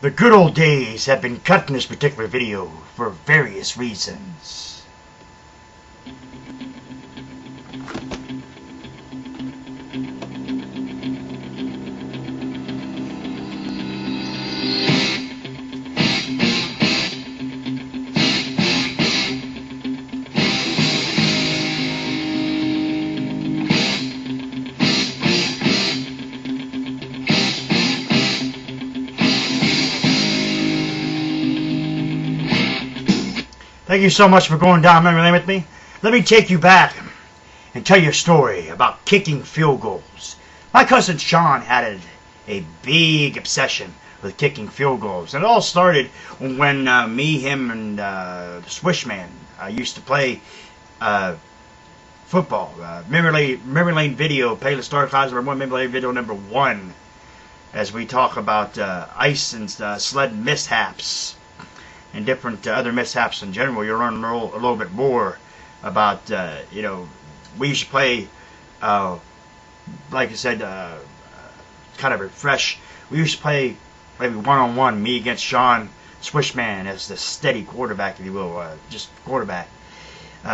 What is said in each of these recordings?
The good old days have been cut in this particular video for various reasons. Thank you so much for going down memory lane with me. Let me take you back and tell you a story about kicking field goals. My cousin Sean had a big obsession with kicking field goals. And it all started when me, him, and the Swishman used to play football. Memory Lane video, Payless Archives number 1, Memory Lane video number 1, as we talk about ice and sled mishaps and different other mishaps in general. You'll learn a little bit more about, we used to play, like I said, kind of refresh. We used to play maybe one-on-one, me against Sean Swishman as the steady quarterback, if you will, just quarterback.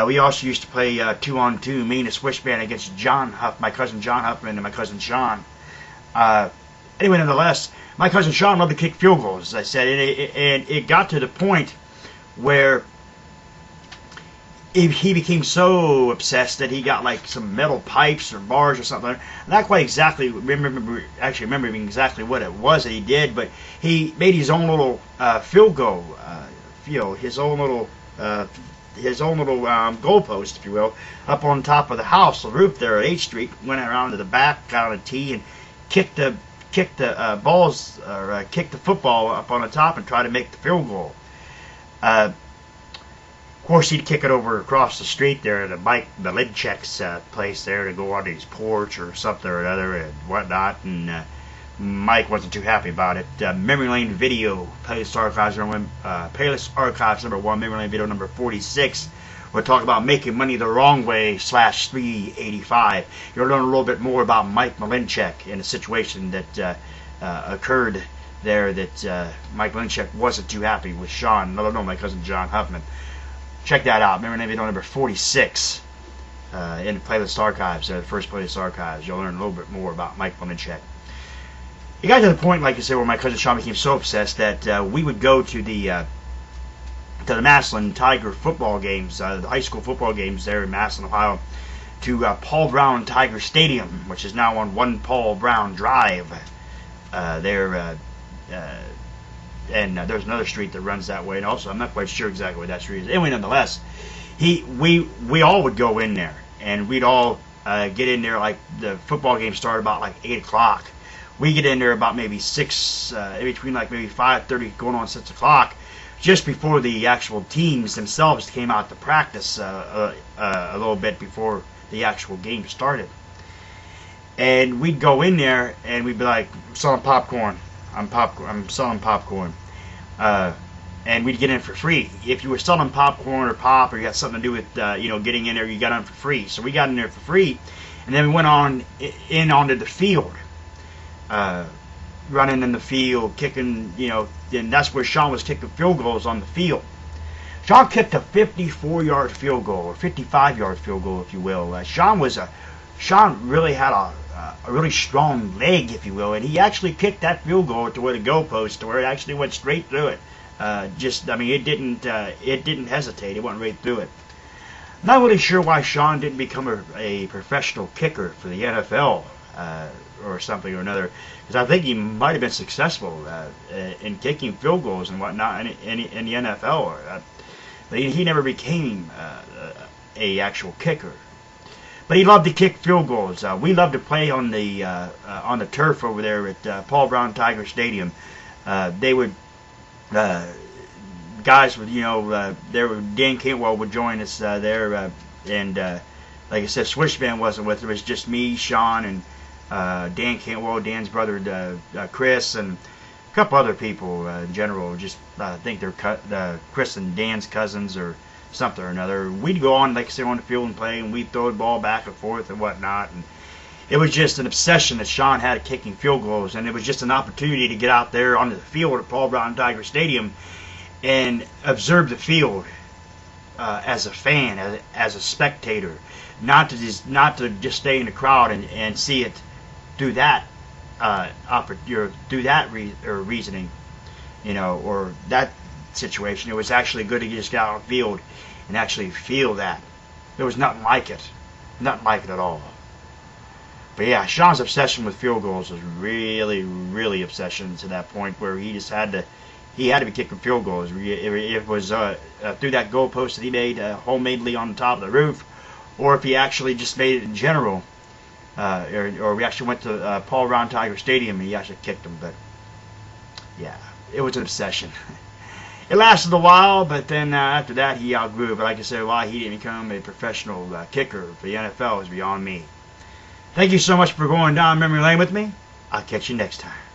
We also used to play 2-on-2, me and the Swishman against John Huff, my cousin John Huffman and my cousin Sean. Anyway, nonetheless, my cousin Sean loved to kick field goals, as I said, and it got to the point where he became so obsessed that he got like some metal pipes or bars or something. Not quite exactly remember exactly what it was that he did, but he made his own little field goal, his own little goalpost, if you will, up on top of the house, the roof there at 8th Street. Went around to the back, got on a tee, and kicked the balls, or kicked the football up on the top and try to make the field goal. Of course, he'd kick it over across the street there to Mike Malinchek's place there, to go onto his porch or something or another and whatnot, and Mike wasn't too happy about it. Memory Lane video, Payless Archives number 1, Memory Lane video number 46. We'll talk about making money the wrong way /385. You'll learn a little bit more about Mike Malinchek and the situation that occurred there, that Mike Malinchek wasn't too happy with Sean, let alone my cousin John Huffman. Check that out. Memory Lane video number 46 in the Playlist Archives, the first Playlist Archives. You'll learn a little bit more about Mike Malinchek. It got to the point, like I said, where my cousin Sean became so obsessed that we would go to the Massillon Tiger football games, the high school football games there in Massillon, Ohio, to Paul Brown Tiger Stadium, which is now on 1 Paul Brown Drive there, and there's another street that runs that way, and also I'm not quite sure exactly what that street is. Anyway, nonetheless, we all would go in there, and we'd all get in there, like the football game started about like 8 o'clock. We get in there about maybe 6, between like maybe 5:30 going on 6 o'clock, just before the actual teams themselves came out to practice a little bit before the actual game started. And we'd go in there and we'd be like, I'm selling popcorn. I'm selling popcorn. And we'd get in for free. If you were selling popcorn or pop, or you had something to do with getting in there, you got in for free. So we got in there for free, and then we went onto the field. Running in the field, kicking, and that's where Sean was kicking field goals on the field. Sean kicked a 54-yard field goal, or 55-yard field goal, if you will. Sean really had a really strong leg, if you will, and he actually kicked that field goal to where the goalpost, to where it actually went straight through it. It didn't hesitate. It went right through it. Not really sure why Sean didn't become a professional kicker for the NFL. Or something or another, because I think he might have been successful in kicking field goals and whatnot in the NFL. But he never became a actual kicker. But he loved to kick field goals. We loved to play on the turf over there at Paul Brown Tiger Stadium. They would guys would Dan Cantwell would join us there, and like I said, Swishman wasn't with us. It was just me, Sean, and Dan Cantwell, Dan's brother Chris, and a couple other people in general. Just I think they're Chris and Dan's cousins or something or another. We'd go on, like I said, on the field and play, and we'd throw the ball back and forth and whatnot. it was just an obsession that Sean had at kicking field goals, and it was just an opportunity to get out there onto the field at Paul Brown Tiger Stadium and observe the field as a fan, as a spectator, not to just stay in the crowd and see it through that reasoning, or that situation. It was actually good to just get out on the field and actually feel that. There was nothing like it at all. But yeah, Sean's obsession with field goals was really, really obsession to that point where he just had to be kicking field goals. It was through that goalpost that he made homemadely on the top of the roof, or if he actually just made it in general, or we actually went to Paul Brown Tiger Stadium and he actually kicked them. But yeah, it was an obsession. It lasted a while, but then after that he outgrew it. But like I said, why he didn't become a professional kicker for the NFL is beyond me. Thank you so much for going down memory lane with me. I'll catch you next time.